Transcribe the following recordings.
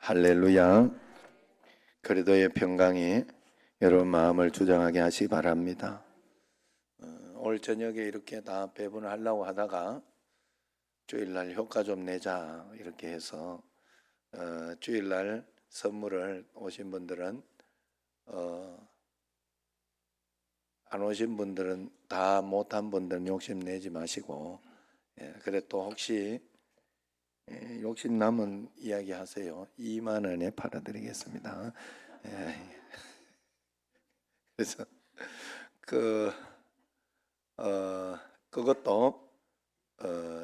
할렐루야. 그리도의 평강이 여러분 마음을 주장하게 하시기 바랍니다. 오늘 저녁에 이렇게 다 배분을 하려고 하다가 주일날 효과 좀 내자 이렇게 해서 주일날 선물을 오신 분들은 안 오신 분들은 다 못한 분들은 욕심내지 마시고, 그래 또 혹시 욕심 남은 이야기 하세요. 2만 원에 팔아드리겠습니다. 그래서 그것도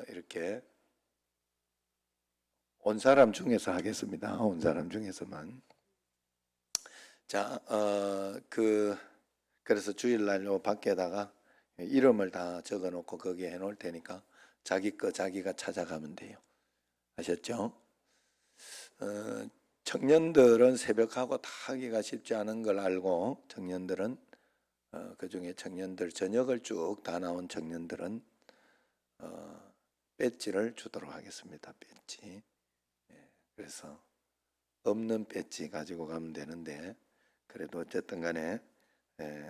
이렇게 온 사람 중에서 하겠습니다. 온 사람 중에서만. 자, 그래서 주일날 요 밖에다가 이름을 다 적어놓고 거기에 해놓을 테니까 자기 거 자기가 찾아가면 돼요. 아셨죠? 청년들은 새벽하고 다 하기가 쉽지 않은 걸 알고, 청년들은 그 중에 청년들 저녁을 쭉 다 나온 청년들은 배지를 주도록 하겠습니다. 배지. 그래서 없는 배지 가지고 가면 되는데, 그래도 어쨌든 간에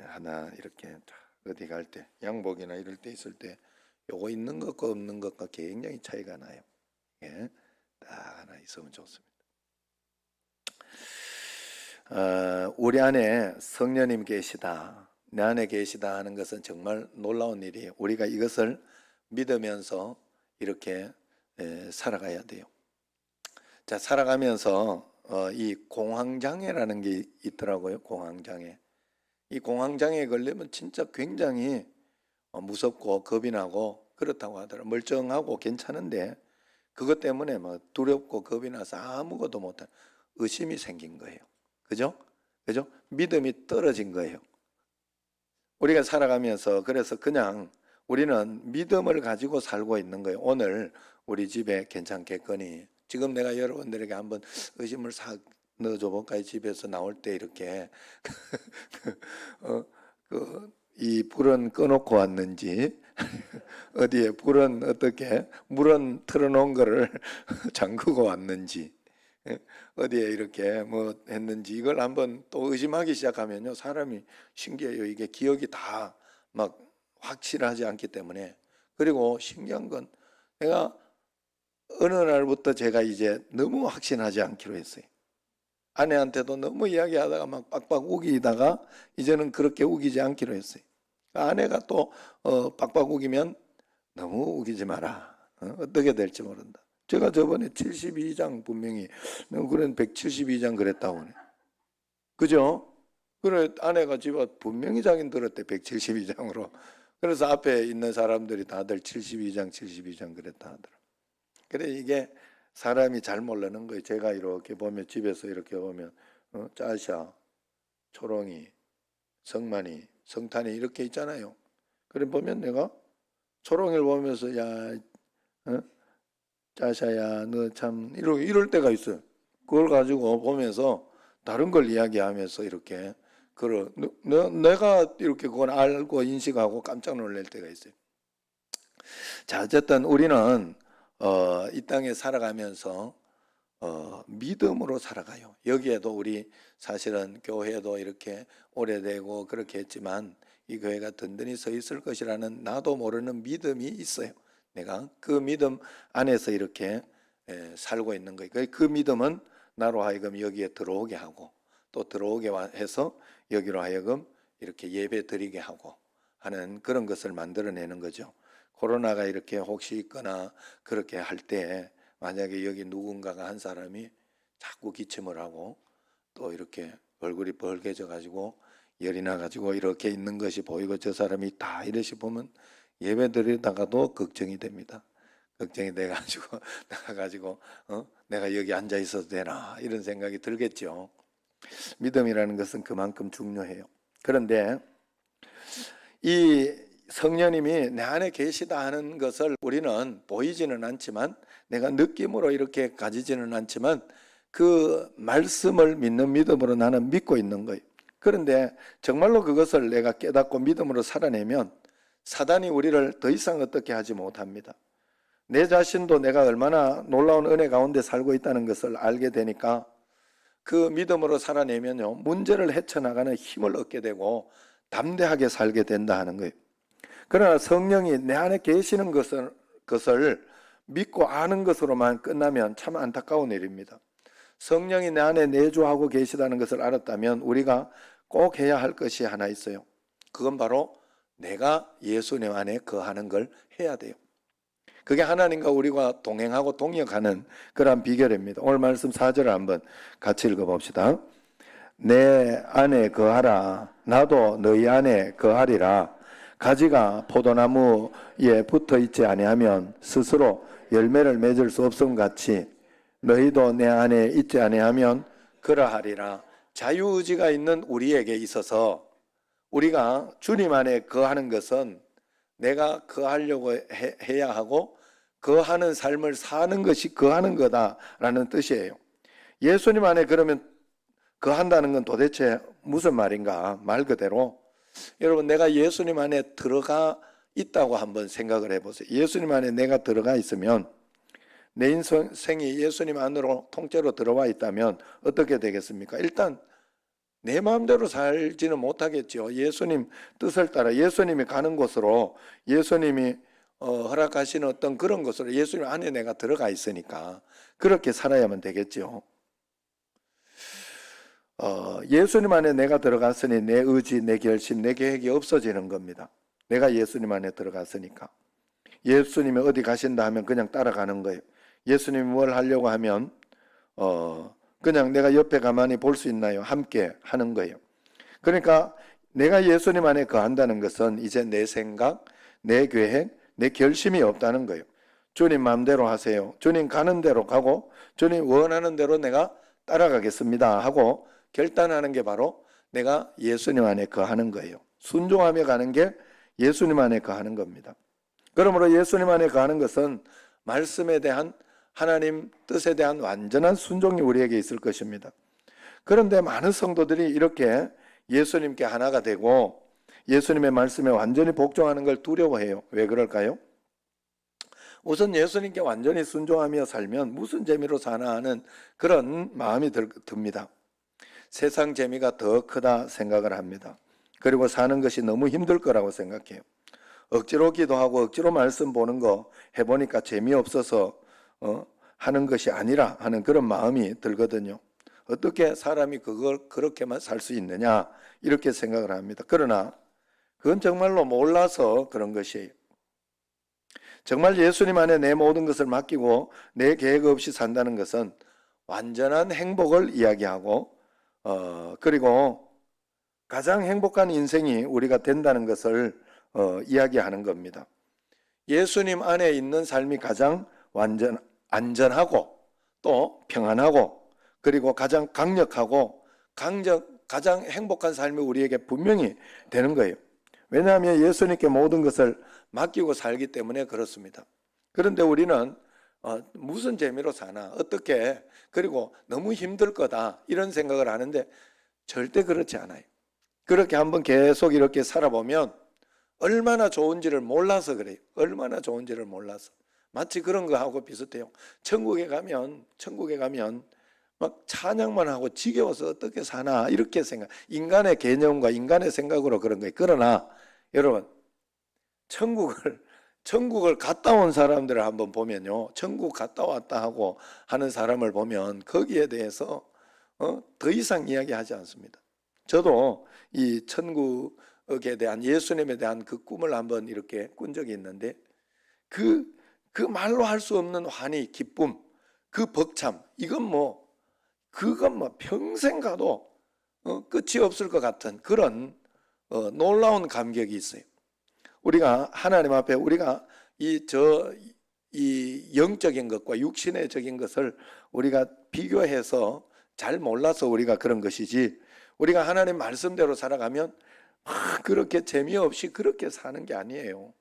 하나 이렇게 어디 갈 때 양복이나 이럴 때 있을 때 요거 있는 것과 없는 것과 굉장히 차이가 나요. 딱 하나 있으면 좋습니다. 우리 안에 성령님 계시다, 내 안에 계시다 하는 것은 정말 놀라운 일이에요. 우리가 이것을 믿으면서 이렇게 살아가야 돼요. 자, 살아가면서 이 공황장애라는 게 있더라고요. 공황장애. 이 공황장애에 걸리면 진짜 굉장히 무섭고 겁이 나고 그렇다고 하더라고요. 멀쩡하고 괜찮은데 그것 때문에 막 두렵고 겁이 나서 아무것도 못한 의심이 생긴 거예요. 그죠? 믿음이 떨어진 거예요. 우리가 살아가면서 그래서 그냥 우리는 믿음을 가지고 살고 있는 거예요. 오늘 우리 집에 괜찮겠거니. 지금 내가 여러분들에게 한번 의심을 싹 넣어줘 볼까요? 집에서 나올 때 이렇게 이 불은 꺼놓고 왔는지 어디에 불은 어떻게 물은 틀어놓은 거를 잠그고 왔는지 어디에 이렇게 뭐 했는지 이걸 한번 또 의심하기 시작하면요, 사람이 신기해요. 이게 기억이 다 막 확실하지 않기 때문에. 그리고 신기한 건 내가 어느 날부터 제가 이제 너무 확신하지 않기로 했어요. 아내한테도 너무 이야기하다가 막 빡빡 우기다가 이제는 그렇게 우기지 않기로 했어요. 아내가 또 빡빡 우기면 너무 우기지 마라. 어떻게 될지 모른다. 제가 저번에 72장 분명히 그런 172장 그랬다고 하네. 그죠? 그래 아내가 집에 분명히 자기는 들었대 172장으로. 그래서 앞에 있는 사람들이 다들 72장 그랬다 하더라. 그래 이게 사람이 잘 모르는 거예요. 제가 이렇게 보면 집에서 이렇게 보면 짜샤, 초롱이, 성만이, 성탄이 이렇게 있잖아요. 그래 보면 내가 초롱이를 보면서 야, 짜샤야 너 참 이럴 때가 있어요. 그걸 가지고 보면서 다른 걸 이야기하면서 이렇게 내가 이렇게 그걸 알고 인식하고 깜짝 놀랄 때가 있어요. 자, 어쨌든 우리는 이 땅에 살아가면서 믿음으로 살아가요. 여기에도 우리 사실은 교회도 이렇게 오래되고 그렇게 했지만 이 교회가 든든히 서 있을 것이라는 나도 모르는 믿음이 있어요. 내가 그 믿음 안에서 이렇게 살고 있는 거예요. 그 믿음은 나로 하여금 여기에 들어오게 하고 또 들어오게 해서 여기로 하여금 이렇게 예배 드리게 하고 하는 그런 것을 만들어내는 거죠. 코로나가 이렇게 혹시 있거나 그렇게 할 때 만약에 여기 누군가가 한 사람이 자꾸 기침을 하고 또 이렇게 얼굴이 벌개져 가지고 열이 나 가지고 이렇게 있는 것이 보이고 저 사람이 다 이러시 보면 예배 드리다가도 걱정이 됩니다. 걱정이 돼 가지고 나가지고 내가 여기 앉아 있어도 되나 이런 생각이 들겠죠. 믿음이라는 것은 그만큼 중요해요. 그런데 이 성령님이 내 안에 계시다 하는 것을 우리는 보이지는 않지만, 내가 느낌으로 이렇게 가지지는 않지만 그 말씀을 믿는 믿음으로 나는 믿고 있는 거예요. 그런데 정말로 그것을 내가 깨닫고 믿음으로 살아내면 사단이 우리를 더 이상 어떻게 하지 못합니다. 내 자신도 내가 얼마나 놀라운 은혜 가운데 살고 있다는 것을 알게 되니까 그 믿음으로 살아내면요, 문제를 헤쳐나가는 힘을 얻게 되고 담대하게 살게 된다 하는 거예요. 그러나 성령이 내 안에 계시는 것을 믿고 아는 것으로만 끝나면 참 안타까운 일입니다. 성령이 내 안에 내주하고 계시다는 것을 알았다면 우리가 꼭 해야 할 것이 하나 있어요. 그건 바로 내가 예수님 안에 거하는 걸 해야 돼요. 그게 하나님과 우리가 동행하고 동역하는 그러한 비결입니다. 오늘 말씀 4절을 한번 같이 읽어봅시다. 내 안에 거하라. 나도 너희 안에 거하리라. 가지가 포도나무에 붙어 있지 아니하면 스스로 열매를 맺을 수 없음 같이 너희도 내 안에 있지 아니하면 그러하리라. 자유의지가 있는 우리에게 있어서 우리가 주님 안에 거하는 것은 내가 거하려고 해야 하고 거하는 삶을 사는 것이 거하는 거다라는 뜻이에요. 예수님 안에 그러면 거한다는 건 도대체 무슨 말인가? 말 그대로 여러분, 내가 예수님 안에 들어가 있다고 한번 생각을 해보세요. 예수님 안에 내가 들어가 있으면, 내 인생이 예수님 안으로 통째로 들어와 있다면 어떻게 되겠습니까? 일단 내 마음대로 살지는 못하겠죠. 예수님 뜻을 따라 예수님이 가는 곳으로, 예수님이 허락하시는 어떤 그런 곳으로 예수님 안에 내가 들어가 있으니까 그렇게 살아야만 되겠죠. 예수님 안에 내가 들어갔으니 내 의지, 내 결심, 내 계획이 없어지는 겁니다. 내가 예수님 안에 들어갔으니까. 예수님이 어디 가신다 하면 그냥 따라가는 거예요. 예수님이 뭘 하려고 하면 그냥 내가 옆에 가만히 볼 수 있나요? 함께 하는 거예요. 그러니까 내가 예수님 안에 거한다는 것은 이제 내 생각, 내 계획, 내 결심이 없다는 거예요. 주님 마음대로 하세요. 주님 가는 대로 가고 주님 원하는 대로 내가 따라가겠습니다 하고 결단하는 게 바로 내가 예수님 안에 거하는 거예요. 순종하며 가는 게 예수님 안에 거하는 겁니다. 그러므로 예수님 안에 거하는 것은 말씀에 대한 하나님 뜻에 대한 완전한 순종이 우리에게 있을 것입니다. 그런데 많은 성도들이 이렇게 예수님께 하나가 되고 예수님의 말씀에 완전히 복종하는 걸 두려워해요. 왜 그럴까요? 우선 예수님께 완전히 순종하며 살면 무슨 재미로 사나 하는 그런 마음이 듭니다. 세상 재미가 더 크다 생각을 합니다. 그리고 사는 것이 너무 힘들 거라고 생각해요. 억지로 기도하고 억지로 말씀 보는 거 해보니까 재미없어서 하는 것이 아니라 하는 그런 마음이 들거든요. 어떻게 사람이 그걸 그렇게만 살 수 있느냐 이렇게 생각을 합니다. 그러나 그건 정말로 몰라서 그런 것이에요. 정말 예수님 안에 내 모든 것을 맡기고 내 계획 없이 산다는 것은 완전한 행복을 이야기하고 그리고 가장 행복한 인생이 우리가 된다는 것을 이야기하는 겁니다. 예수님 안에 있는 삶이 가장 안전하고 또 평안하고 그리고 가장 강력하고 가장 행복한 삶이 우리에게 분명히 되는 거예요. 왜냐하면 예수님께 모든 것을 맡기고 살기 때문에 그렇습니다. 그런데 우리는 무슨 재미로 사나 어떻게 그리고 너무 힘들 거다 이런 생각을 하는데 절대 그렇지 않아요. 그렇게 한번 계속 이렇게 살아보면 얼마나 좋은지를 몰라서 그래요. 얼마나 좋은지를 몰라서. 마치 그런 거하고 비슷해요. 천국에 가면 막 찬양만 하고 지겨워서 어떻게 사나 이렇게 생각. 인간의 개념과 인간의 생각으로 그런 거예요. 그러나 여러분 천국을 갔다 온 사람들을 한번 보면요. 천국 갔다 왔다 하고 하는 사람을 보면 거기에 대해서 더 이상 이야기하지 않습니다. 저도 이 천국에 대한 예수님에 대한 그 꿈을 한번 이렇게 꾼 적이 있는데 그 말로 할 수 없는 환희, 기쁨, 그 벅참 그건 뭐 평생 가도 끝이 없을 것 같은 그런 놀라운 감격이 있어요. 우리가 하나님 앞에 우리가 이 영적인 것과 육신의적인 것을 우리가 비교해서 잘 몰라서 우리가 그런 것이지 우리가 하나님 말씀대로 살아가면 그렇게 재미없이 그렇게 사는 게 아니에요.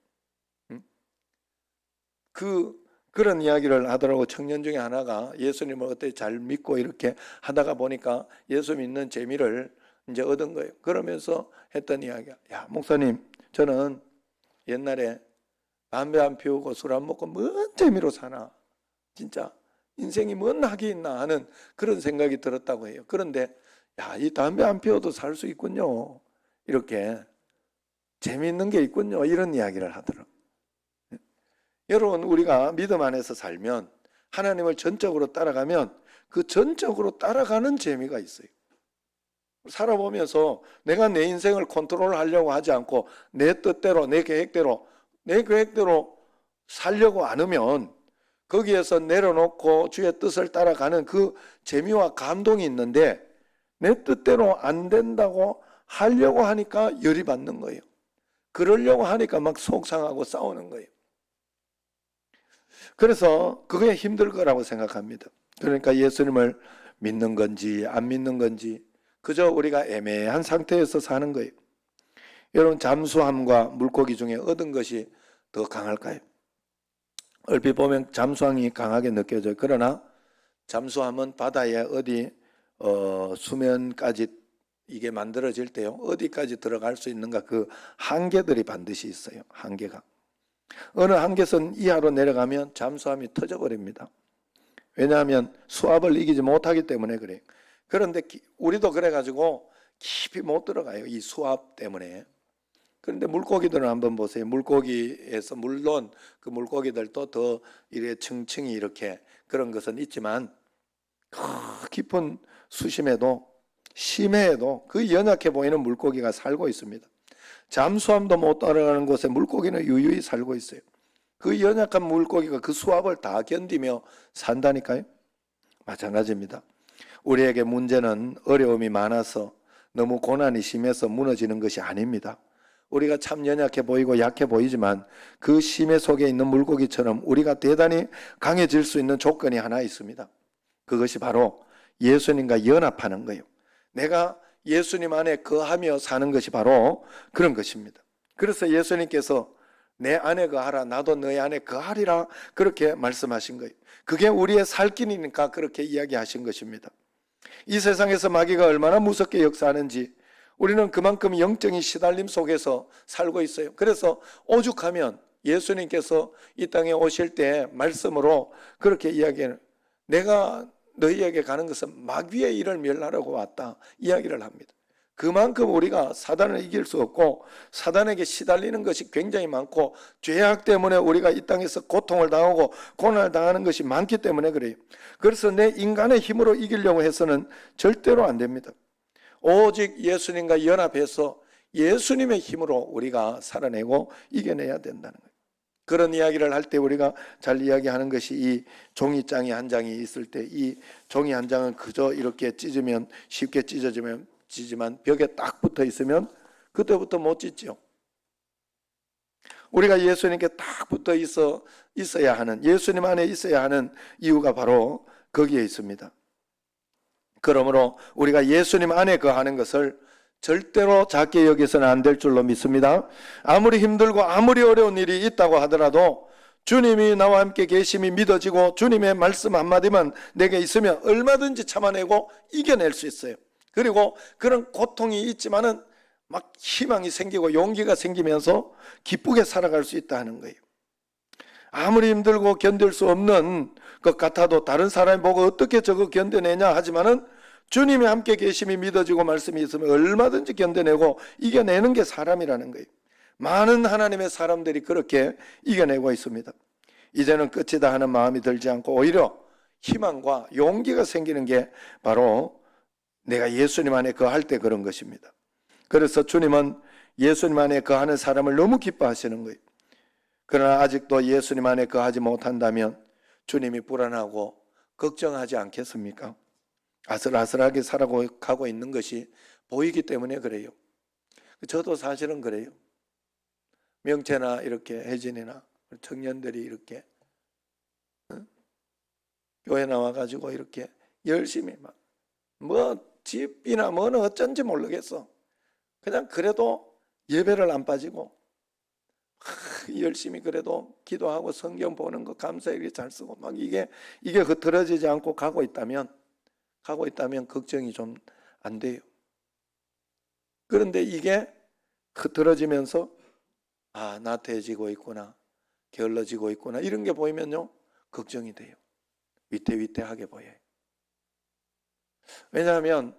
그런 이야기를 하더라고. 청년 중에 하나가 예수님을 어떻게 잘 믿고 이렇게 하다가 보니까 예수 믿는 재미를 이제 얻은 거예요. 그러면서 했던 이야기야. 야, 목사님, 저는 옛날에 담배 안 피우고 술 안 먹고 뭔 재미로 사나. 진짜 인생이 뭔 낙이 있나 하는 그런 생각이 들었다고 해요. 그런데 야, 이 담배 안 피워도 살 수 있군요. 이렇게 재미있는 게 있군요. 이런 이야기를 하더라고요. 여러분, 우리가 믿음 안에서 살면, 하나님을 전적으로 따라가면 그 전적으로 따라가는 재미가 있어요. 살아보면서 내가 내 인생을 컨트롤하려고 하지 않고 내 뜻대로, 내 계획대로 살려고 안 하면 거기에서 내려놓고 주의 뜻을 따라가는 그 재미와 감동이 있는데, 내 뜻대로 안 된다고 하려고 하니까 열이 받는 거예요. 그러려고 하니까 막 속상하고 싸우는 거예요. 그래서 그게 힘들 거라고 생각합니다. 그러니까 예수님을 믿는 건지 안 믿는 건지 그저 우리가 애매한 상태에서 사는 거예요. 여러분, 잠수함과 물고기 중에 얻은 것이 더 강할까요? 얼핏 보면 잠수함이 강하게 느껴져요. 그러나 잠수함은 바다에 어디 수면까지 이게 만들어질 때요, 어디까지 들어갈 수 있는가, 그 한계들이 반드시 있어요. 한계가 어느 한계선 이하로 내려가면 잠수함이 터져버립니다. 왜냐하면 수압을 이기지 못하기 때문에 그래요. 그런데 우리도 그래가지고 깊이 못 들어가요, 이 수압 때문에. 그런데 물고기들은 한번 보세요. 물고기에서 물론 그 물고기들도 더 이래 층층이 이렇게 그런 것은 있지만 깊은 수심에도 심해에도 그 연약해 보이는 물고기가 살고 있습니다. 잠수함도 못 따라가는 곳에 물고기는 유유히 살고 있어요. 그 연약한 물고기가 그 수압을 다 견디며 산다니까요. 마찬가지입니다. 우리에게 문제는 어려움이 많아서 너무 고난이 심해서 무너지는 것이 아닙니다. 우리가 참 연약해 보이고 약해 보이지만 그 심해 속에 있는 물고기처럼 우리가 대단히 강해질 수 있는 조건이 하나 있습니다. 그것이 바로 예수님과 연합하는 거예요. 내가 예수님 안에 거하며 사는 것이 바로 그런 것입니다. 그래서 예수님께서 내 안에 거하라, 나도 너희 안에 거하리라, 그렇게 말씀하신 거예요. 그게 우리의 살 길이니까 그렇게 이야기하신 것입니다. 이 세상에서 마귀가 얼마나 무섭게 역사하는지 우리는 그만큼 영적인 시달림 속에서 살고 있어요. 그래서 오죽하면 예수님께서 이 땅에 오실 때 말씀으로 그렇게 이야기해요. 내가 너희에게 가는 것은 마귀의 일을 멸하려고 왔다, 이야기를 합니다. 그만큼 우리가 사단을 이길 수 없고 사단에게 시달리는 것이 굉장히 많고 죄악 때문에 우리가 이 땅에서 고통을 당하고 고난을 당하는 것이 많기 때문에 그래요. 그래서 내 인간의 힘으로 이기려고 해서는 절대로 안 됩니다. 오직 예수님과 연합해서 예수님의 힘으로 우리가 살아내고 이겨내야 된다는 거예요. 그런 이야기를 할 때 우리가 잘 이야기하는 것이 이 종이장이 한 장이 있을 때 이 종이 한 장은 그저 이렇게 찢으면 쉽게 찢어지지만 벽에 딱 붙어 있으면 그때부터 못 찢죠. 우리가 예수님께 딱 붙어 있어야 하는, 예수님 안에 있어야 하는 이유가 바로 거기에 있습니다. 그러므로 우리가 예수님 안에 거하는 것을 절대로 작게 여기서는 안 될 줄로 믿습니다. 아무리 힘들고 아무리 어려운 일이 있다고 하더라도 주님이 나와 함께 계심이 믿어지고 주님의 말씀 한마디만 내게 있으면 얼마든지 참아내고 이겨낼 수 있어요. 그리고 그런 고통이 있지만은 막 희망이 생기고 용기가 생기면서 기쁘게 살아갈 수 있다는 거예요. 아무리 힘들고 견딜 수 없는 것 같아도 다른 사람이 보고 어떻게 저거 견뎌내냐 하지만은 주님이 함께 계심이 믿어지고 말씀이 있으면 얼마든지 견뎌내고 이겨내는 게 사람이라는 거예요. 많은 하나님의 사람들이 그렇게 이겨내고 있습니다. 이제는 끝이다 하는 마음이 들지 않고 오히려 희망과 용기가 생기는 게 바로 내가 예수님 안에 거할 때 그런 것입니다. 그래서 주님은 예수님 안에 거하는 사람을 너무 기뻐하시는 거예요. 그러나 아직도 예수님 안에 거하지 못한다면 주님이 불안하고 걱정하지 않겠습니까? 아슬아슬하게 살아가고 있는 것이 보이기 때문에 그래요. 저도 사실은 그래요. 명채나 이렇게 혜진이나 청년들이 이렇게 교회 나와가지고 이렇게 열심히 뭐 집이나 뭐는 어쩐지 모르겠어. 그냥 그래도 예배를 안 빠지고 열심히 그래도 기도하고 성경 보는 거 감사히 잘 쓰고 막 이게 흐트러지지 않고 가고 있다면 걱정이 좀 안 돼요. 그런데 이게 흐트러지면서 나태해지고 있구나, 게을러지고 있구나 이런 게 보이면요 걱정이 돼요. 위태위태하게 보여요. 왜냐하면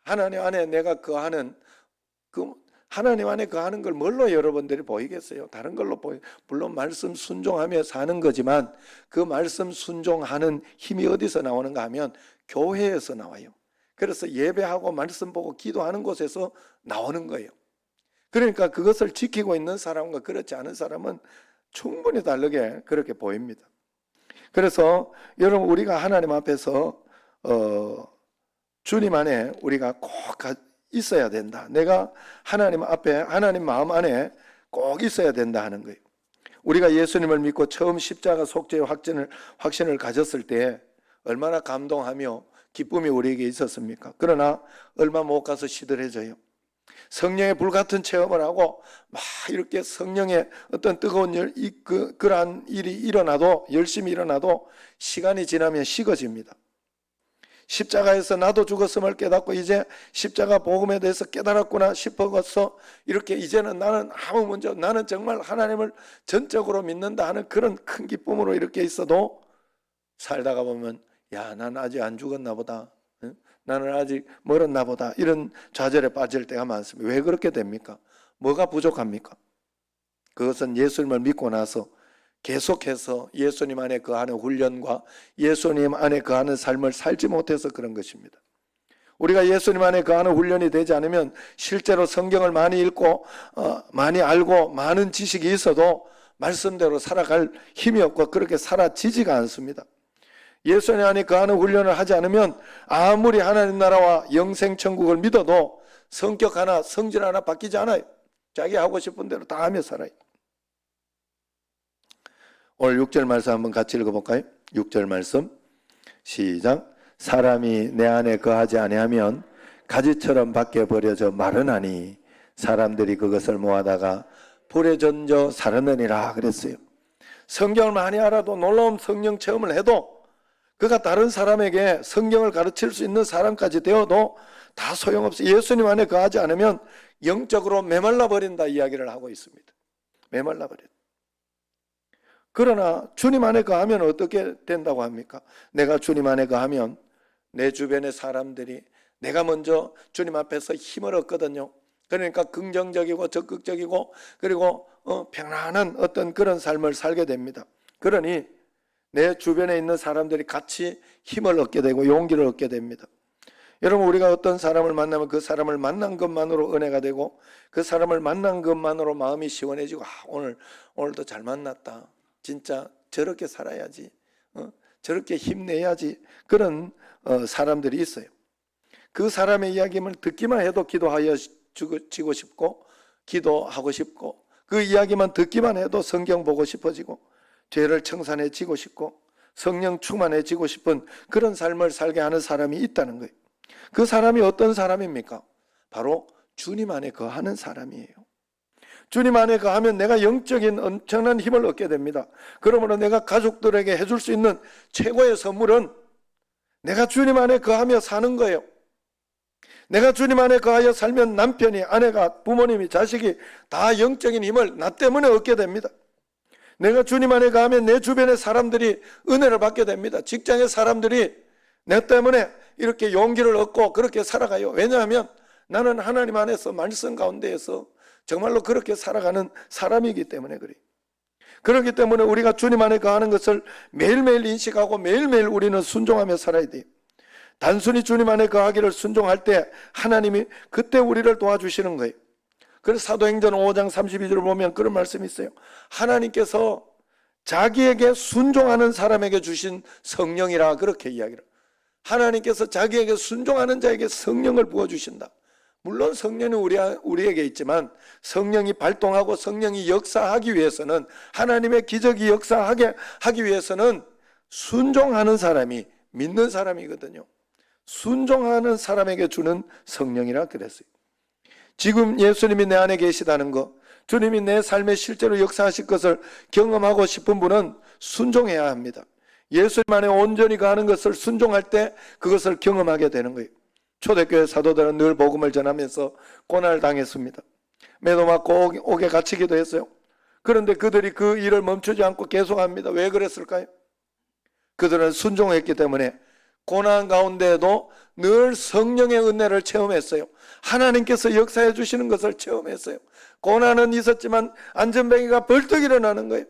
하나님 안에 내가 거하는 하나님 안에 거하는 걸 뭘로 여러분들이 보이겠어요? 다른 걸로 물론 말씀 순종하며 사는 거지만 그 말씀 순종하는 힘이 어디서 나오는가 하면 교회에서 나와요. 그래서 예배하고 말씀 보고 기도하는 곳에서 나오는 거예요. 그러니까 그것을 지키고 있는 사람과 그렇지 않은 사람은 충분히 다르게 그렇게 보입니다. 그래서 여러분 우리가 하나님 앞에서 주님 안에 우리가 꼭 있어야 된다. 내가 하나님 앞에 하나님 마음 안에 꼭 있어야 된다 하는 거예요. 우리가 예수님을 믿고 처음 십자가 속죄의 확신을 가졌을 때 얼마나 감동하며 기쁨이 우리에게 있었습니까? 그러나 얼마 못 가서 시들해져요. 성령의 불같은 체험을 하고 막 이렇게 성령의 어떤 뜨거운 그러한 일이 일어나도 열심히 일어나도 시간이 지나면 식어집니다. 십자가에서 나도 죽었음을 깨닫고 이제 십자가 복음에 대해서 깨달았구나 싶어서 이렇게 이제는 나는 정말 하나님을 전적으로 믿는다 하는 그런 큰 기쁨으로 이렇게 있어도 살다가 보면 야, 난 아직 안 죽었나 보다. 나는 아직 멀었나 보다. 이런 좌절에 빠질 때가 많습니다. 왜 그렇게 됩니까? 뭐가 부족합니까? 그것은 예수님을 믿고 나서 계속해서 예수님 안에 거하는 훈련과 예수님 안에 거하는 삶을 살지 못해서 그런 것입니다. 우리가 예수님 안에 거하는 훈련이 되지 않으면 실제로 성경을 많이 읽고 많이 알고 많은 지식이 있어도 말씀대로 살아갈 힘이 없고 그렇게 살아지지가 않습니다. 예수님 안에 거하는 훈련을 하지 않으면 아무리 하나님 나라와 영생천국을 믿어도 성격 하나 성질 하나 바뀌지 않아요. 자기 하고 싶은 대로 다 하며 살아요. 오늘 6절 말씀 한번 같이 읽어볼까요? 6절 말씀 시작. 사람이 내 안에 거하지 아니하면 가지처럼 밖에 버려져 마르나니 사람들이 그것을 모아다가 불에 던져 사르느니라 그랬어요. 성경을 많이 알아도 놀라운 성령 체험을 해도 그가 다른 사람에게 성경을 가르칠 수 있는 사람까지 되어도 다 소용없어요. 예수님 안에 거하지 않으면 영적으로 메말라 버린다 이야기를 하고 있습니다. 메말라 버린다. 그러나 주님 안에 거하면 어떻게 된다고 합니까? 내가 주님 안에 거하면 내 주변의 사람들이 내가 먼저 주님 앞에서 힘을 얻거든요. 그러니까 긍정적이고 적극적이고 그리고 평안한 어떤 그런 삶을 살게 됩니다. 그러니 내 주변에 있는 사람들이 같이 힘을 얻게 되고 용기를 얻게 됩니다. 여러분 우리가 어떤 사람을 만나면 그 사람을 만난 것만으로 은혜가 되고 그 사람을 만난 것만으로 마음이 시원해지고 오늘도 잘 만났다. 진짜 저렇게 살아야지, 저렇게 힘내야지 그런 사람들이 있어요. 그 사람의 이야기를 듣기만 해도 기도하여지고 싶고 기도하고 싶고 그 이야기만 듣기만 해도 성경 보고 싶어지고 죄를 청산해지고 싶고 성령 충만해지고 싶은 그런 삶을 살게 하는 사람이 있다는 거예요. 그 사람이 어떤 사람입니까? 바로 주님 안에 거하는 사람이에요. 주님 안에 거하면 내가 영적인 엄청난 힘을 얻게 됩니다. 그러므로 내가 가족들에게 해줄 수 있는 최고의 선물은 내가 주님 안에 거하며 사는 거예요. 내가 주님 안에 거하여 살면 남편이, 아내가, 부모님이, 자식이 다 영적인 힘을 나 때문에 얻게 됩니다. 내가 주님 안에 거하면 내 주변의 사람들이 은혜를 받게 됩니다. 직장의 사람들이 내 때문에 이렇게 용기를 얻고 그렇게 살아가요. 왜냐하면 나는 하나님 안에서 말씀 가운데에서 정말로 그렇게 살아가는 사람이기 때문에 그래요. 그렇기 때문에 우리가 주님 안에 거하는 것을 매일매일 인식하고 매일매일 우리는 순종하며 살아야 돼요. 단순히 주님 안에 거하기를 순종할 때 하나님이 그때 우리를 도와주시는 거예요. 그래서 사도행전 5장 32절을 보면 그런 말씀이 있어요. 하나님께서 자기에게 순종하는 사람에게 주신 성령이라 그렇게 이야기를. 하나님께서 자기에게 순종하는 자에게 성령을 부어주신다. 물론 성령이 우리에게 있지만 성령이 발동하고 성령이 역사하기 위해서는 하나님의 기적이 역사하게 하기 위해서는 순종하는 사람이 믿는 사람이거든요. 순종하는 사람에게 주는 성령이라 그랬어요. 지금 예수님이 내 안에 계시다는 것, 주님이 내 삶에 실제로 역사하실 것을 경험하고 싶은 분은 순종해야 합니다. 예수님 안에 온전히 거하는 것을 순종할 때 그것을 경험하게 되는 거예요. 초대교회 사도들은 늘 복음을 전하면서 고난을 당했습니다. 매도 맞고 옥에 갇히기도 했어요. 그런데 그들이 그 일을 멈추지 않고 계속합니다. 왜 그랬을까요? 그들은 순종했기 때문에 고난 가운데에도 늘 성령의 은혜를 체험했어요. 하나님께서 역사해 주시는 것을 체험했어요. 고난은 있었지만 안전뱅이가 벌떡 일어나는 거예요.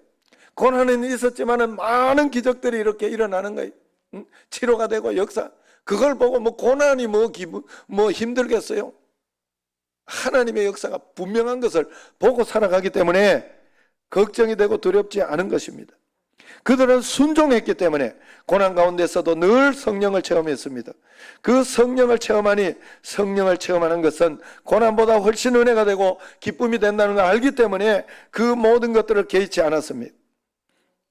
고난은 있었지만 많은 기적들이 이렇게 일어나는 거예요. 치료가 되고 역사. 그걸 보고 뭐 고난이 뭐 힘들겠어요. 하나님의 역사가 분명한 것을 보고 살아가기 때문에 걱정이 되고 두렵지 않은 것입니다. 그들은 순종했기 때문에 고난 가운데서도 늘 성령을 체험했습니다. 그 성령을 체험하니 성령을 체험하는 것은 고난보다 훨씬 은혜가 되고 기쁨이 된다는 걸 알기 때문에 그 모든 것들을 개의치 않았습니다.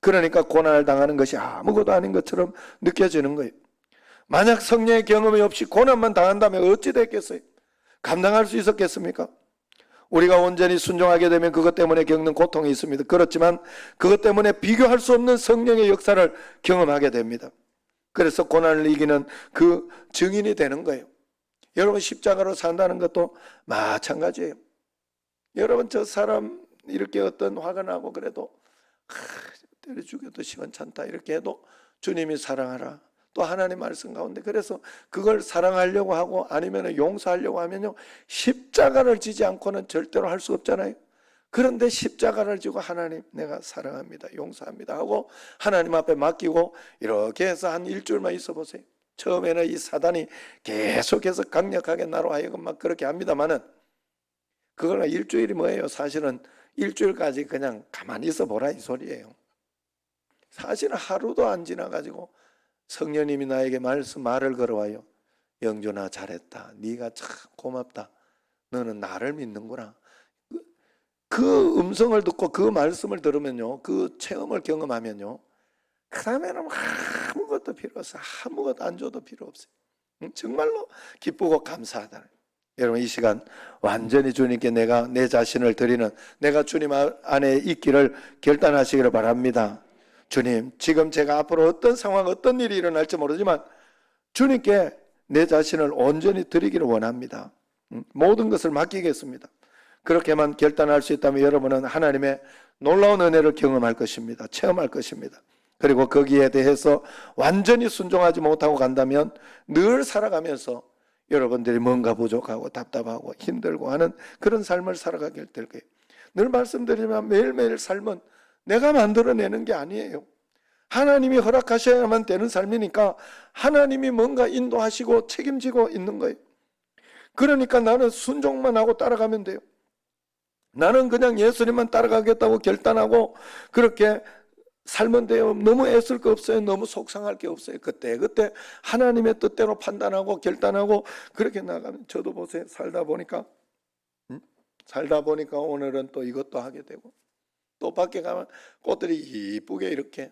그러니까 고난을 당하는 것이 아무것도 아닌 것처럼 느껴지는 거예요. 만약 성령의 경험이 없이 고난만 당한다면 어찌 됐겠어요? 감당할 수 있었겠습니까? 우리가 온전히 순종하게 되면 그것 때문에 겪는 고통이 있습니다. 그렇지만 그것 때문에 비교할 수 없는 성령의 역사를 경험하게 됩니다. 그래서 고난을 이기는 그 증인이 되는 거예요. 여러분 십자가로 산다는 것도 마찬가지예요. 여러분 저 사람 이렇게 어떤 화가 나고 그래도 때려 죽여도 시원찮다 이렇게 해도 주님이 사랑하라. 또 하나님 말씀 가운데 그래서 그걸 사랑하려고 하고 아니면 용서하려고 하면요 십자가를 지지 않고는 절대로 할 수 없잖아요. 그런데 십자가를 지고 하나님 내가 사랑합니다 용서합니다 하고 하나님 앞에 맡기고 이렇게 해서 한 일주일만 있어 보세요. 처음에는 이 사단이 계속해서 강력하게 나로 하여금 막 그렇게 합니다만은 그걸 일주일이 뭐예요? 사실은 일주일까지 그냥 가만히 있어 보라 이 소리예요. 사실은 하루도 안 지나가지고 성령님이 나에게 말을 걸어와요. 영준아 잘했다. 네가 참 고맙다. 너는 나를 믿는구나. 그 음성을 듣고 그 말씀을 들으면요. 그 체험을 경험하면요. 그 다음에는 아무것도 필요 없어요. 아무것도 안 줘도 필요 없어요. 정말로 기쁘고 감사하다. 여러분 이 시간 완전히 주님께 내가 내 자신을 드리는 내가 주님 안에 있기를 결단하시기를 바랍니다. 주님, 지금 제가 앞으로 어떤 상황, 어떤 일이 일어날지 모르지만 주님께 내 자신을 온전히 드리기를 원합니다. 모든 것을 맡기겠습니다. 그렇게만 결단할 수 있다면 여러분은 하나님의 놀라운 은혜를 경험할 것입니다. 체험할 것입니다. 그리고 거기에 대해서 완전히 순종하지 못하고 간다면 늘 살아가면서 여러분들이 뭔가 부족하고 답답하고 힘들고 하는 그런 삶을 살아가게 될 거예요. 늘 말씀드리지만 매일매일 삶은 내가 만들어내는 게 아니에요. 하나님이 허락하셔야만 되는 삶이니까 하나님이 뭔가 인도하시고 책임지고 있는 거예요. 그러니까 나는 순종만 하고 따라가면 돼요. 나는 그냥 예수님만 따라가겠다고 결단하고 그렇게 살면 돼요. 너무 애쓸 거 없어요. 너무 속상할 게 없어요. 그때 하나님의 뜻대로 판단하고 결단하고 그렇게 나가면 저도 보세요. 살다 보니까 오늘은 또 이것도 하게 되고 또 밖에 가면 꽃들이 이쁘게 이렇게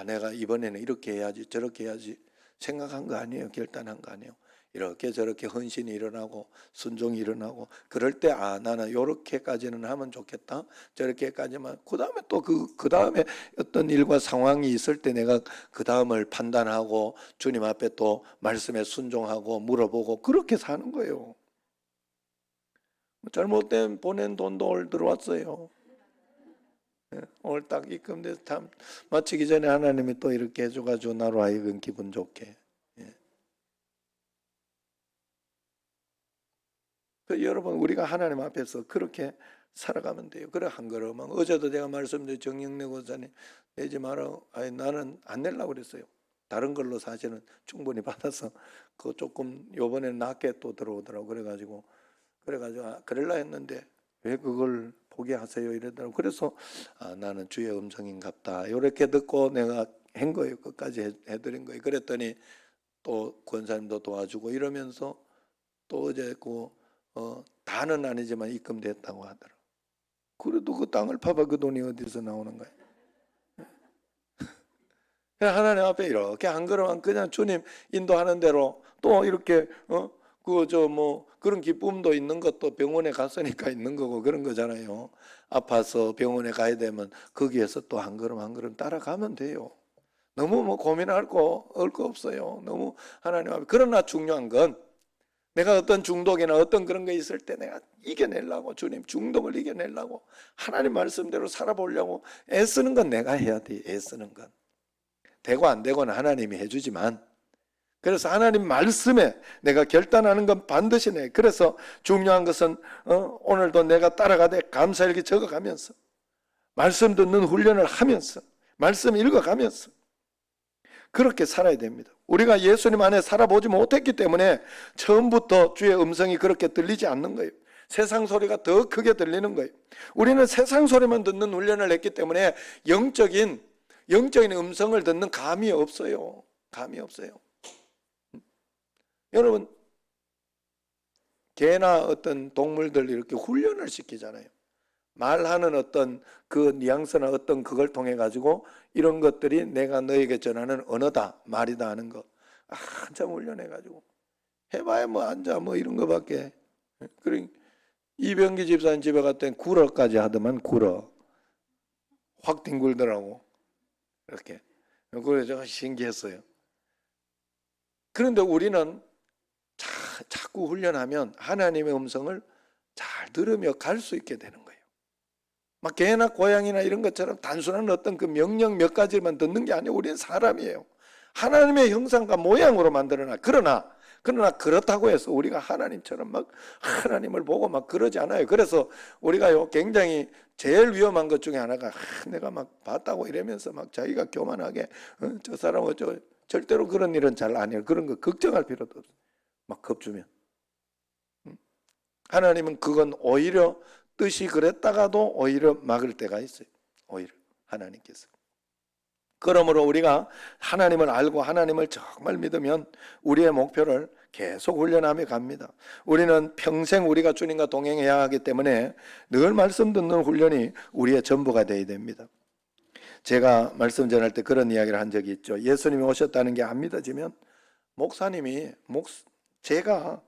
내가 이번에는 이렇게 해야지 저렇게 해야지 생각한 거 아니에요. 결단한 거 아니에요. 이렇게 저렇게 헌신이 일어나고 순종이 일어나고 그럴 때 나는 이렇게까지는 하면 좋겠다. 저렇게까지만 그 다음에 또 그 다음에 어떤 일과 상황이 있을 때 내가 그 다음을 판단하고 주님 앞에 또 말씀에 순종하고 물어보고 그렇게 사는 거예요. 잘못된 보낸 돈도 오늘 들어왔어요. 오늘 딱 입금돼서 참 마치기 전에 하나님이 또 이렇게 해줘가지고 나로 하여금 기분 좋게. 여러분 우리가 하나님 앞에서 그렇게 살아가면 돼요. 그래 한 걸음만. 어제도 제가 말씀드린 정영래 권사님 내지 마라. 나는 안 내려고 그랬어요. 다른 걸로 사실은 충분히 받아서 그 조금 요번에 낮게 또 들어오더라고. 그래가지고 그럴라 했는데 왜 그걸 포기하세요 이러더라고. 그래서 나는 주의 음성인갑다 이렇게 듣고 내가 한 거예요. 끝까지 해드린 거예요. 그랬더니 또 권사님도 도와주고 이러면서 또 어제 다는 아니지만 입금됐다고 하더라고. 그래도 그 땅을 파봐 그 돈이 어디서 나오는 거예요? 하나님 앞에 이렇게 한 걸음만 그냥 주님 인도하는 대로 또 이렇게 그런 기쁨도 있는 것도 병원에 갔으니까 있는 거고 그런 거잖아요. 아파서 병원에 가야 되면 거기에서 또 한 걸음 한 걸음 따라가면 돼요. 너무 고민할 거 없어요. 너무 하나님 앞에. 그러나 중요한 건 내가 어떤 중독이나 어떤 그런 게 있을 때 내가 이겨내려고 주님 중독을 이겨내려고 하나님 말씀대로 살아보려고 애쓰는 건 내가 해야 돼. 애쓰는 건. 되고 안 되고는 하나님이 해주지만, 그래서 하나님 말씀에 내가 결단하는 건 반드시 내. 그래서 중요한 것은 오늘도 내가 따라가되 감사일기 적어가면서, 말씀 듣는 훈련을 하면서, 말씀 읽어가면서 그렇게 살아야 됩니다. 우리가 예수님 안에 살아보지 못했기 때문에 처음부터 주의 음성이 그렇게 들리지 않는 거예요. 세상 소리가 더 크게 들리는 거예요. 우리는 세상 소리만 듣는 훈련을 했기 때문에 영적인 음성을 듣는 감이 없어요. 감이 없어요. 여러분, 개나 어떤 동물들 이렇게 훈련을 시키잖아요. 말하는 어떤 그 뉘앙스나 어떤 그걸 통해 가지고 이런 것들이 내가 너에게 전하는 언어다, 말이다 하는 거 한참 훈련해 가지고 해봐야 뭐 앉아 뭐 이런 거밖에. 그러니 이병기 집사님 집에 갔더니 굴어까지 하더만. 굴어 확 뒹굴더라고 이렇게. 그래서 제가 신기했어요. 그런데 우리는 자꾸 훈련하면 하나님의 음성을 잘 들으며 갈 수 있게 되는 거예요. 막 개나 고양이나 이런 것처럼 단순한 어떤 그 명령 몇 가지만 듣는 게 아니에요. 우리는 사람이에요. 하나님의 형상과 모양으로 만들어놔. 그러나 그렇다고 해서 우리가 하나님처럼 막 하나님을 보고 막 그러지 않아요. 그래서 우리가요, 굉장히 제일 위험한 것 중에 하나가 내가 막 봤다고 이러면서 막 자기가 교만하게 저 사람은 절대로 그런 일은 잘 안 해요. 그런 거 걱정할 필요도 없어요. 막 겁주면. 하나님은 그건 오히려 뜻이 그랬다가도 오히려 막을 때가 있어요. 오히려 하나님께서. 그러므로 우리가 하나님을 알고 하나님을 정말 믿으면 우리의 목표를 계속 훈련하며 갑니다. 우리는 평생 우리가 주님과 동행해야 하기 때문에 늘 말씀 듣는 훈련이 우리의 전부가 되어야 됩니다. 제가 말씀 전할 때 그런 이야기를 한 적이 있죠. 예수님이 오셨다는 게 안 믿어지면 목사님이 제가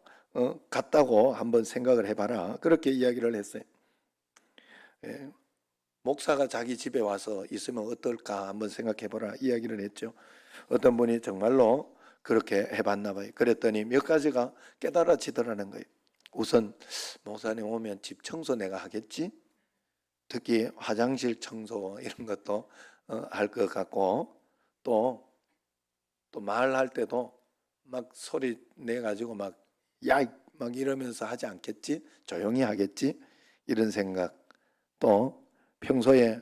같다고 한번 생각을 해봐라. 그렇게 이야기를 했어요. 예, 목사가 자기 집에 와서 있으면 어떨까 한번 생각해보라 이야기를 했죠. 어떤 분이 정말로 그렇게 해봤나 봐요. 그랬더니 몇 가지가 깨달아지더라는 거예요. 우선 목사님 오면 집 청소 내가 하겠지. 특히 화장실 청소 이런 것도 할 것 같고, 또 말할 때도 막 소리 내가지고 막 이러면서 하지 않겠지? 조용히 하겠지? 이런 생각. 또 평소에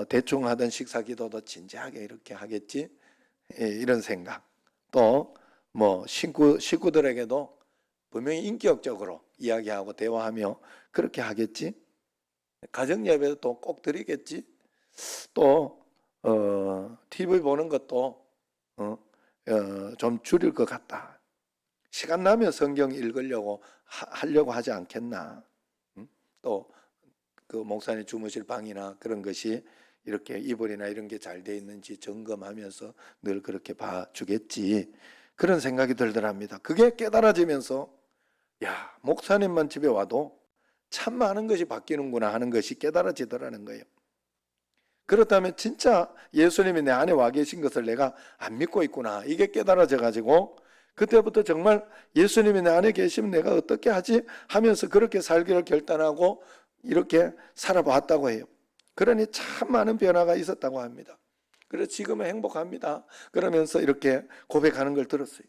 대충 하던 식사기도도 진지하게 이렇게 하겠지? 이런 생각. 또 뭐 식구들에게도 분명히 인격적으로 이야기하고 대화하며 그렇게 하겠지? 가정예배도 또 꼭 드리겠지? 또 TV 보는 것도 좀 줄일 것 같다. 시간 나면 성경 읽으려고 하려고 하지 않겠나. 또 그 목사님 주무실 방이나 그런 것이 이렇게 이불이나 이런 게 잘 돼 있는지 점검하면서 늘 그렇게 봐주겠지. 그런 생각이 들더랍니다. 그게 깨달아지면서 야, 목사님만 집에 와도 참 많은 것이 바뀌는구나 하는 것이 깨달아지더라는 거예요. 그렇다면 진짜 예수님이 내 안에 와 계신 것을 내가 안 믿고 있구나. 이게 깨달아져 가지고 그때부터 정말 예수님이 내 안에 계시면 내가 어떻게 하지? 하면서 그렇게 살기를 결단하고 이렇게 살아봤다고 해요. 그러니 참 많은 변화가 있었다고 합니다. 그래서 지금은 행복합니다. 그러면서 이렇게 고백하는 걸 들었어요.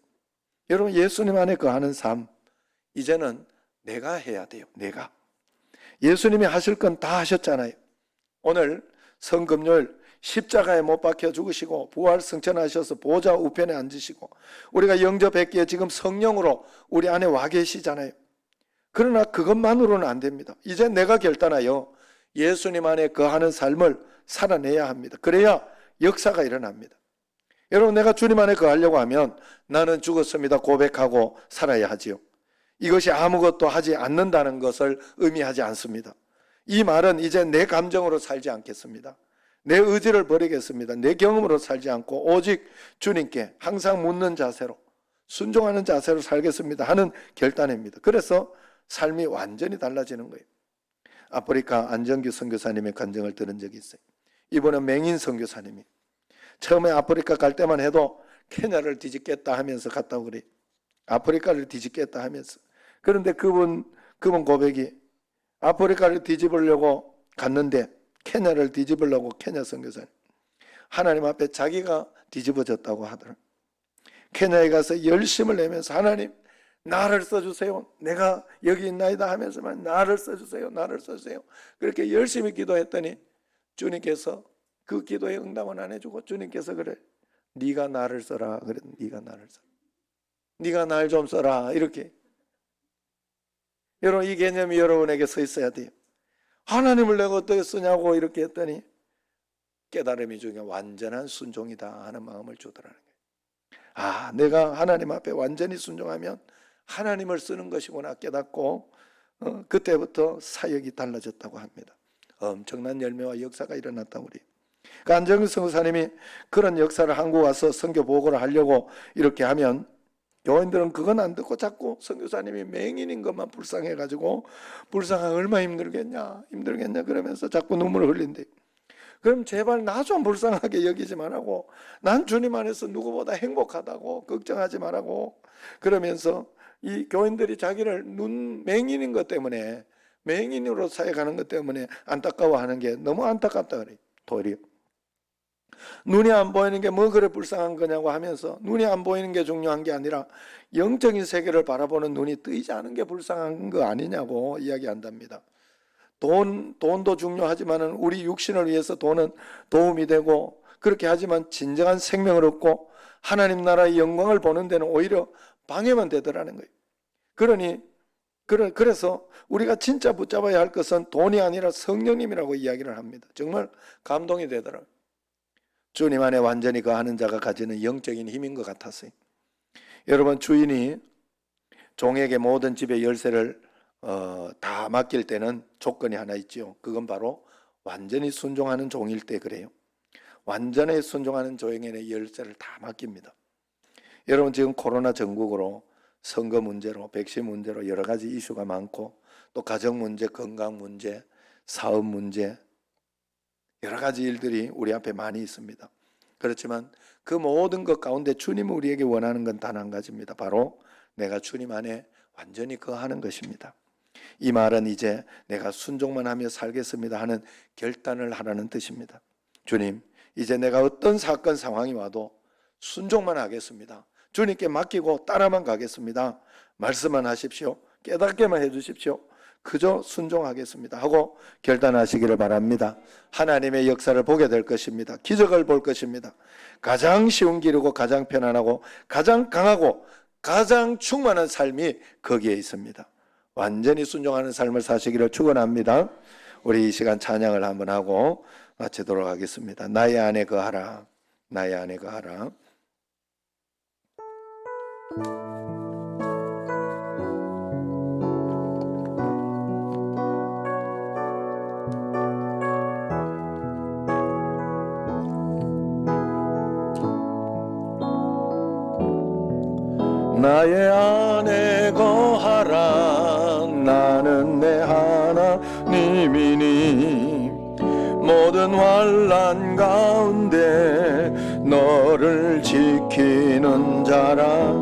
여러분, 예수님 안에 거하는 삶, 이제는 내가 해야 돼요. 내가. 예수님이 하실 건 다 하셨잖아요. 오늘 성금요일 십자가에 못 박혀 죽으시고 부활 승천하셔서 보좌 우편에 앉으시고 우리가 영접했기에 지금 성령으로 우리 안에 와 계시잖아요. 그러나 그것만으로는 안 됩니다. 이제 내가 결단하여 예수님 안에 거하는 삶을 살아내야 합니다. 그래야 역사가 일어납니다. 여러분, 내가 주님 안에 거하려고 하면 나는 죽었습니다 고백하고 살아야 하지요. 이것이 아무것도 하지 않는다는 것을 의미하지 않습니다. 이 말은 이제 내 감정으로 살지 않겠습니다. 내 의지를 버리겠습니다. 내 경험으로 살지 않고 오직 주님께 항상 묻는 자세로 순종하는 자세로 살겠습니다 하는 결단입니다. 그래서 삶이 완전히 달라지는 거예요. 아프리카 안정규 선교사님의 간증을 들은 적이 있어요. 이번에 맹인 선교사님이 처음에 아프리카 갈 때만 해도 케냐를 뒤집겠다 하면서 갔다고 그래요. 아프리카를 뒤집겠다 하면서. 그런데 그분 고백이 아프리카를 뒤집으려고 갔는데 케냐를 뒤집으려고 케냐 선교사님 하나님 앞에 자기가 뒤집어졌다고 하더라. 케냐에 가서 열심을 내면서 하나님 나를 써주세요. 내가 여기 있나이다 하면서만 나를 써주세요. 나를 써주세요. 그렇게 열심히 기도했더니 주님께서 그 기도에 응답은 안 해주고 주님께서 그래 네가 나를 써라. 그래 네가 나를 써라. 네가 날 좀 써라. 이렇게. 여러분 이 개념이 여러분에게 서 있어야 돼요. 하나님을 내가 어떻게 쓰냐고 이렇게 했더니 깨달음이 중에 완전한 순종이다 하는 마음을 주더라는 거예요. 아, 내가 하나님 앞에 완전히 순종하면 하나님을 쓰는 것이구나 깨닫고 그때부터 사역이 달라졌다고 합니다. 엄청난 열매와 역사가 일어났다 우리. 그 안정근 선교사님이 그런 역사를 한국 와서 선교 보고를 하려고 이렇게 하면 교인들은 그건 안 듣고 자꾸 선교사님이 맹인인 것만 불쌍해가지고 불쌍한 얼마나 힘들겠냐 그러면서 자꾸 눈물을 흘린대. 그럼 제발 나 좀 불쌍하게 여기지 말라고, 난 주님 안에서 누구보다 행복하다고 걱정하지 말라고 그러면서 이 교인들이 자기를 맹인인 것 때문에 맹인으로 사역하는 것 때문에 안타까워하는 게 너무 안타깝다 그래. 도리어 눈이 안 보이는 게 뭐 그래 불쌍한 거냐고 하면서 눈이 안 보이는 게 중요한 게 아니라 영적인 세계를 바라보는 눈이 뜨이지 않은 게 불쌍한 거 아니냐고 이야기한답니다. 돈도 중요하지만 우리 육신을 위해서 돈은 도움이 되고 그렇게 하지만 진정한 생명을 얻고 하나님 나라의 영광을 보는 데는 오히려 방해만 되더라는 거예요. 그래서 우리가 진짜 붙잡아야 할 것은 돈이 아니라 성령님이라고 이야기를 합니다. 정말 감동이 되더라고요. 주님 안에 완전히 거하는 자가 가지는 영적인 힘인 것 같았어요. 여러분 주인이 종에게 모든 집의 열쇠를 다 맡길 때는 조건이 하나 있지요. 그건 바로 완전히 순종하는 종일 때 그래요. 완전히 순종하는 종에게 열쇠를 다 맡깁니다. 여러분 지금 코로나 전국으로 선거 문제로 백신 문제로 여러 가지 이슈가 많고 또 가정 문제, 건강 문제, 사업 문제 여러 가지 일들이 우리 앞에 많이 있습니다. 그렇지만 그 모든 것 가운데 주님은 우리에게 원하는 건 단 한 가지입니다. 바로 내가 주님 안에 완전히 거하는 것입니다. 이 말은 이제 내가 순종만 하며 살겠습니다 하는 결단을 하라는 뜻입니다. 주님, 이제 내가 어떤 사건 상황이 와도 순종만 하겠습니다. 주님께 맡기고 따라만 가겠습니다. 말씀만 하십시오. 깨닫게만 해주십시오. 그저 순종하겠습니다 하고 결단하시기를 바랍니다. 하나님의 역사를 보게 될 것입니다. 기적을 볼 것입니다. 가장 쉬운 길이고 가장 편안하고 가장 강하고 가장 충만한 삶이 거기에 있습니다. 완전히 순종하는 삶을 사시기를 축원합니다. 우리 이 시간 찬양을 한번 하고 마치도록 하겠습니다. 나의 안에 거하라. 나의 안에 거하라. 나의 안에 거하라. 나는 내 하나님이니 모든 환난 가운데 너를 지키는 자라.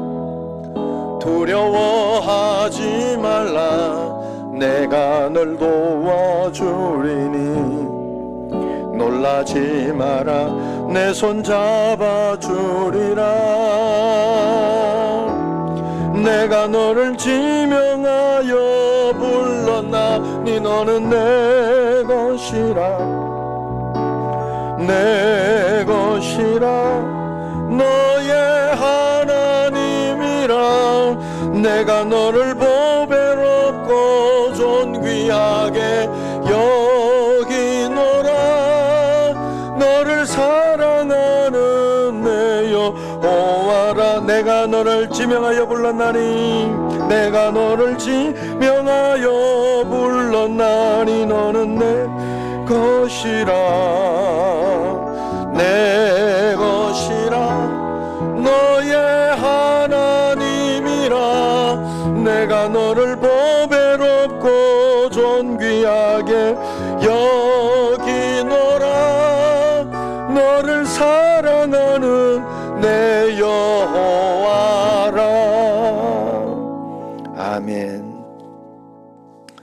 두려워하지 말라. 내가 널 도와주리니 놀라지 마라. 내 손 잡아주리라. 내가 너를 지명하여 불렀나니 너는 내 것이라. 내 것이라. 너의 하나님이라. 내가 너를 보배롭고 존귀하게 여기노라. 너를 사랑하는 내 여호와라. 내가 너를 지명하여 불렀나니 내가 너를 지명하여 불렀나니 너는 내 것이라. 내 것이라. 너의 하나님이라. 내가 너를 보배롭고 존귀하게